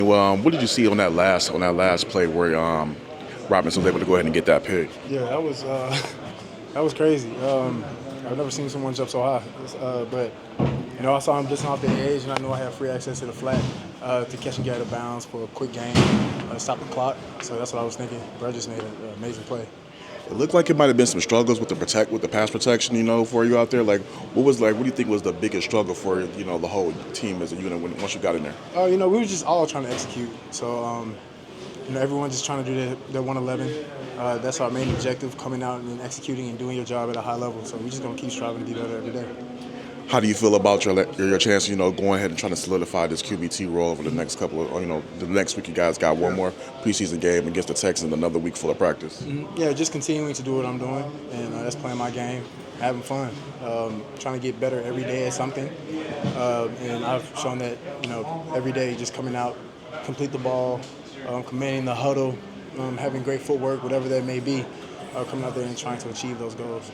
Well, what did you see on that last play where Robinson was able to go ahead and get that pick? Yeah, that was that was crazy. I've never seen someone jump so high. But I saw him blitzing off the edge, and I knew I had free access to the flat to catch and get out of bounds for a quick gain, stop the clock. So that's what I was thinking. Bro just made an amazing play. It looked like it might have been some struggles with the pass protection, for you out there. Like, what do you think was the biggest struggle for the whole team as a unit once you got in there? We were just all trying to execute. So everyone just trying to do their 111. That's our main objective: coming out and executing and doing your job at a high level. So we're just gonna keep striving to be better every day. How do you feel about your chance, going ahead and trying to solidify this QB2 role over the next couple of, the next week you guys got one more preseason game against the Texans, another week full of practice? Yeah, just continuing to do what I'm doing, and that's playing my game, having fun, trying to get better every day at something. And I've shown that, every day just coming out, complete the ball, commanding the huddle, having great footwork, whatever that may be, coming out there and trying to achieve those goals.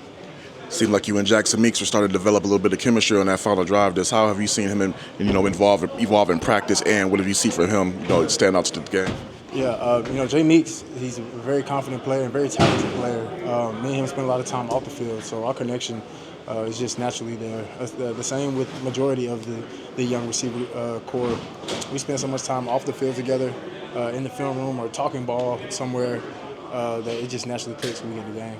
Seemed like you and Jackson Meeks were starting to develop a little bit of chemistry on that final drive. How have you seen him, evolve in practice, and what have you seen from him, stand out to the game? Yeah, Jay Meeks, he's a very confident player and very talented player. Me and him spend a lot of time off the field, so our connection is just naturally there. The same with majority of the young receiver core. We spend so much time off the field together, in the film room or talking ball somewhere, that it just naturally clicks when we get in the game.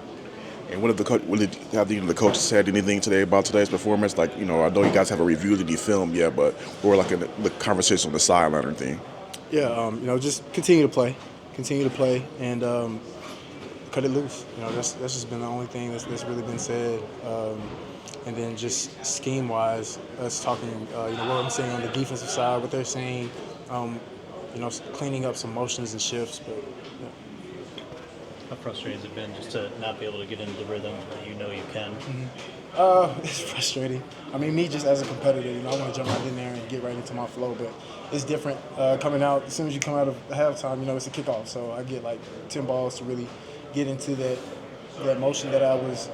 And have the coaches said anything today about today's performance? Like, I know you guys haven't reviewed the film yet, but we're like in the conversation on the sideline or anything. Yeah, just continue to play, and cut it loose. That's just been the only thing that's really been said. And then just scheme-wise, us talking, what I'm saying on the defensive side, what they're saying, cleaning up some motions and shifts, but yeah. How frustrating has it been just to not be able to get into the rhythm that you can? It's frustrating. I mean, me just as a competitor, I want to jump right in there and get right into my flow, but it's different coming out. As soon as you come out of halftime, it's a kickoff, so I get like 10 balls to really get into that motion that I was,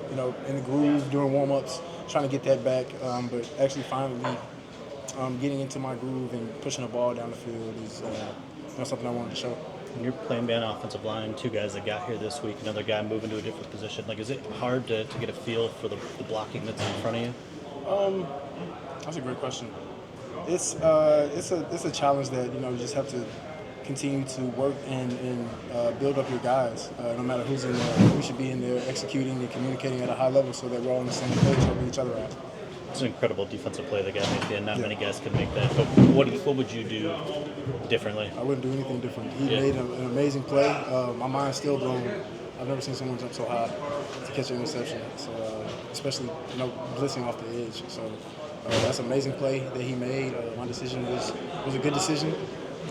in the groove during warm-ups, trying to get that back, but actually finally getting into my groove and pushing the ball down the field is something I wanted to show. When you're playing man offensive line, two guys that got here this week, another guy moving to a different position, is it hard to get a feel for the blocking that's in front of you? That's a great question. It's a challenge that you just have to continue to work and build up your guys. No matter who's in there, we should be in there executing and communicating at a high level so that we're all on the same page, helping each other out. It's an incredible defensive play that got made there. Not many guys can make that. But what would you do differently? I wouldn't do anything different. He made an amazing play. My mind's still blown. I've never seen someone jump so high to catch an interception. So especially blitzing off the edge. So that's an amazing play that he made. My decision was a good decision.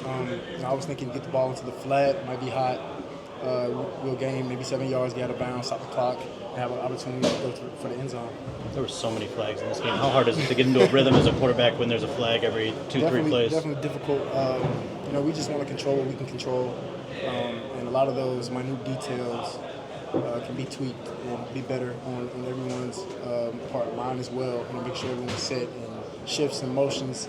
I was thinking get the ball into the flat, might be hot. We'll gain maybe 7 yards, get out of bounds, stop the clock, and have an opportunity to go for the end zone. There were so many flags in this game. How hard is it to get into a rhythm as a quarterback when there's a flag every 2-3 plays? Definitely difficult. We just want to control what we can control, and a lot of those minute details can be tweaked and be better on everyone's part line as well. Make sure everyone's set and shifts and motions.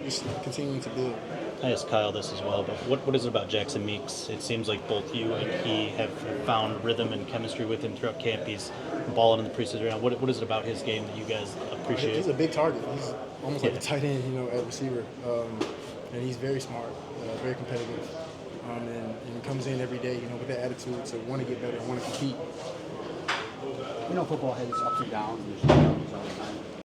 Just continuing to build. I asked Kyle this as well, but what is it about Jackson Meeks? It seems like both you and he have found rhythm and chemistry with him throughout camp. He's balling in the preseason round. What is it about his game that you guys appreciate? He's a big target. He's almost like a tight end, at receiver. And he's very smart, very competitive. And he comes in every day, with that attitude to want to get better, want to compete. Football has its ups and downs. And there's